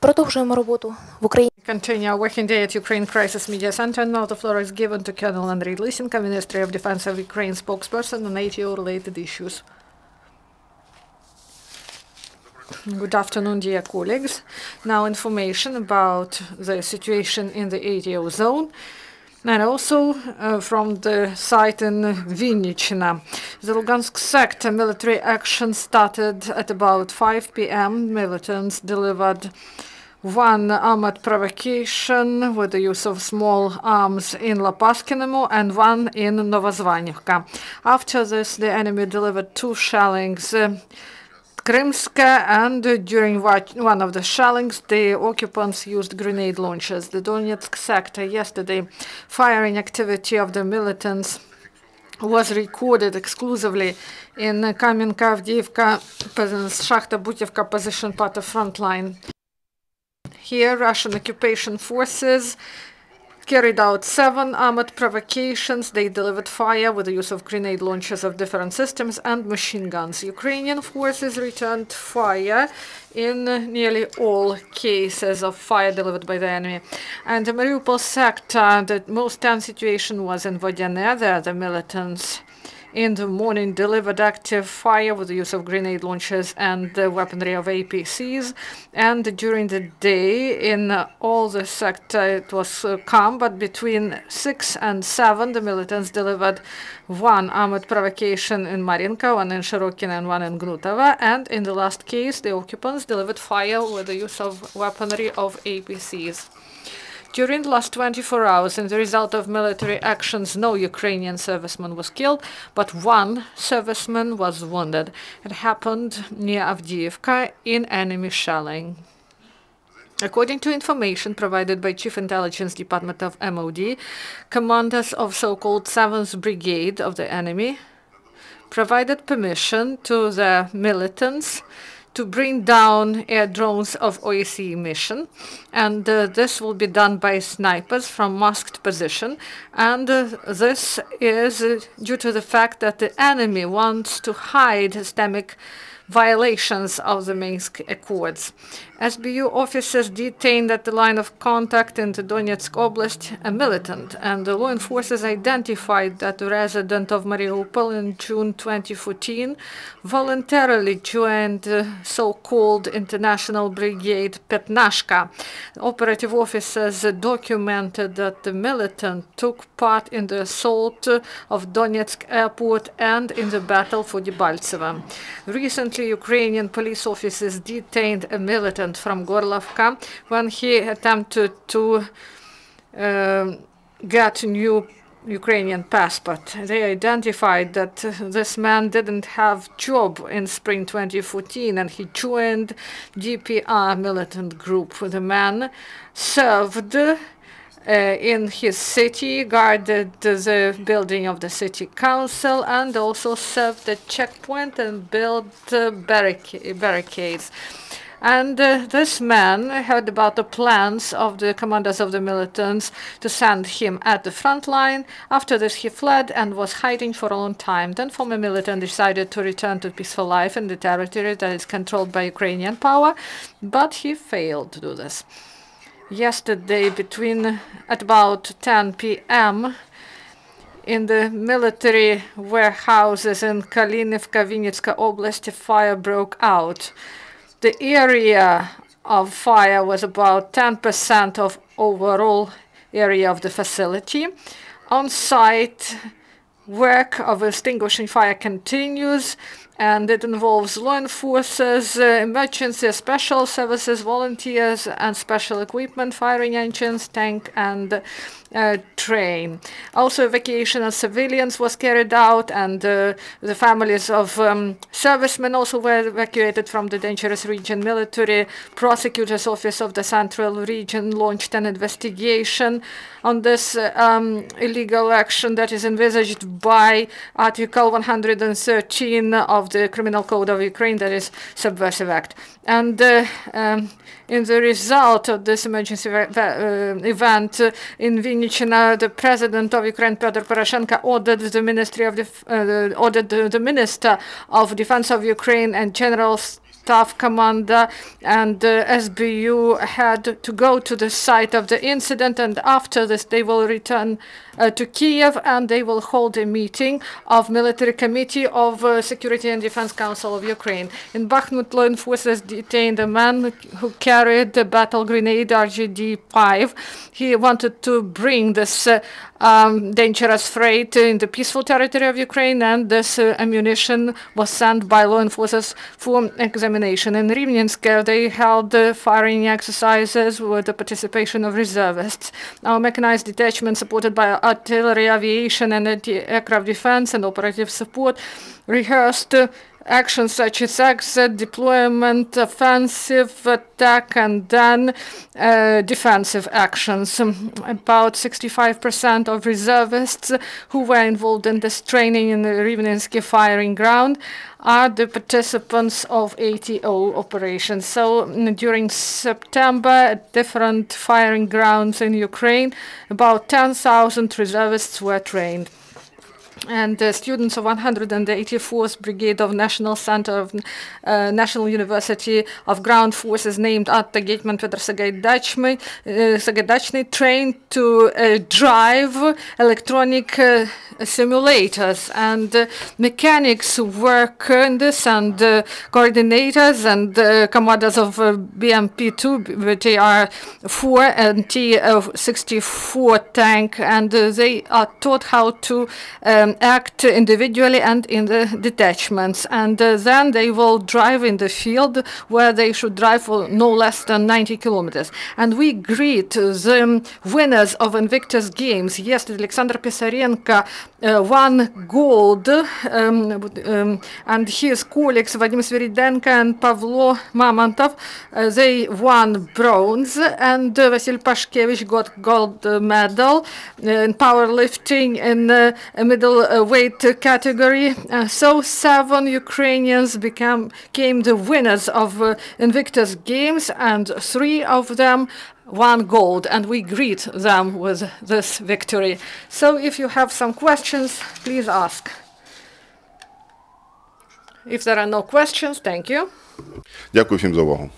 Продовжуємо роботу в Україні. Continue our working day at Ukraine Crisis Media Center. Now the floor is given to Colonel Andriy Lysenko, Ministry of Defense of Ukraine spokesperson on ATO-related issues. Good afternoon, dear colleagues. Now information about the situation in the ATO zone. And also from the site in Vinnychina. The Lugansk sector military action started at about 5 p.m. Militants delivered one armored provocation with the use of small arms in Lopaskinemu and one in Novozvanivka. After this, the enemy delivered two shellings Krymska, and during one of the shellings, the occupants used grenade launchers. The Donetsk sector yesterday, firing activity of the militants was recorded exclusively in Kamenka-Avdiivka, Shakhta Butyevka position part of front line. Here, Russian occupation forces carried out 7 armored provocations. They delivered fire with the use of grenade launchers of different systems and machine guns. Ukrainian forces returned fire in nearly all cases of fire delivered by the enemy. And the Mariupol sector, the most tense situation was in Vodyane. There, the militants in the morning delivered active fire with the use of grenade launchers and the weaponry of APCs. And during the day, in all the sector, it was calm, but between 6 and 7, the militants delivered one armored provocation in Marinka, one in Shirokin, and one in Gnutova. And in the last case, the occupants delivered fire with the use of weaponry of APCs. During the last 24 hours, in the result of military actions, no Ukrainian serviceman was killed, but one serviceman was wounded. It happened near Avdiivka in enemy shelling. According to information provided by Chief Intelligence Department of MOD, commanders of so-called 7th Brigade of the enemy provided permission to the militants to bring down air drones of OSCE mission, and this will be done by snipers from masked position. And this is due to the fact that the enemy wants to hide systemic violations of the Minsk Accords. SBU officers detained at the line of contact in the Donetsk Oblast a militant, and the law enforcers identified that the resident of Mariupol in June 2014 voluntarily joined so-called International Brigade Petnashka. Operative officers documented that the militant took part in the assault of Donetsk airport and in the battle for Debaltseve. Recently, Ukrainian police officers detained a militant from Gorlovka when he attempted to get a new Ukrainian passport. They identified that this man didn't have job in spring 2014 and he joined DPR militant group. The man served in his city, guarded the building of the city council, and also served the checkpoint and built barricades. And this man heard about the plans of the commanders of the militants to send him at the front line. After this, he fled and was hiding for a long time. Then former militant decided to return to peaceful life in the territory that is controlled by Ukrainian power, but he failed to do this. Yesterday, at about 10 p.m., in the military warehouses in Kalinivka, Vinnytska Oblast, a fire broke out. The area of fire was about 10% of overall area of the facility. On site, work of extinguishing fire continues, and it involves law enforcers, emergency special services, volunteers, and special equipment, firing engines, tank, and train. Also, evacuation of civilians was carried out, and the families of servicemen also were evacuated from the dangerous region. Military prosecutor's office of the central region launched an investigation on this illegal action that is envisaged by Article 113 of the Criminal Code of Ukraine, that is Subversive Act. And in the result of this emergency event in Vinnytsia, the president of Ukraine, Petro Poroshenko, ordered the Minister of Defense of Ukraine and General Staff Commander and SBU had to go to the site of the incident, and after this they will return to Kiev and they will hold a meeting of Military Committee of Security and Defense Council of Ukraine. In Bakhmut, law enforcement detained a man who carried the battle grenade RGD-5. He wanted to bring this dangerous freight in the peaceful territory of Ukraine, and this ammunition was sent by law enforcement for examination. In Rivnensk, they held firing exercises with the participation of reservists. Our mechanized detachment, supported by artillery, aviation, and anti-aircraft defense and operative support, rehearsed actions such as exit, deployment, offensive, attack, and then defensive actions. About 65% of reservists who were involved in this training in the Rivnensk firing ground are the participants of ATO operations. So during September, at different firing grounds in Ukraine, about 10,000 reservists were trained. And the students of 184th Brigade of National Center of National University of Ground Forces named after Hetman Petr Sagaidachny trained to drive electronic simulators, and mechanics work in this, and coordinators and commanders of BMP-2, TR-4 and T-64 tank, and they are taught how to act individually and in the detachments, and then they will drive in the field where they should drive for no less than 90 kilometers. And we greet the winners of Invictus Games. Yesterday, Alexander Pisarenko won gold, and his colleagues Vadim Sviridenko and Pavlo Mamontov, they won bronze, and Vasil Pashkevich got gold medal in powerlifting in middleweight category. So 7 Ukrainians became the winners of Invictus Games, and 3 of them won gold, and we greet them with this victory. So if you have some questions, please ask. If there are no questions, thank you. Дякую всім за увагу.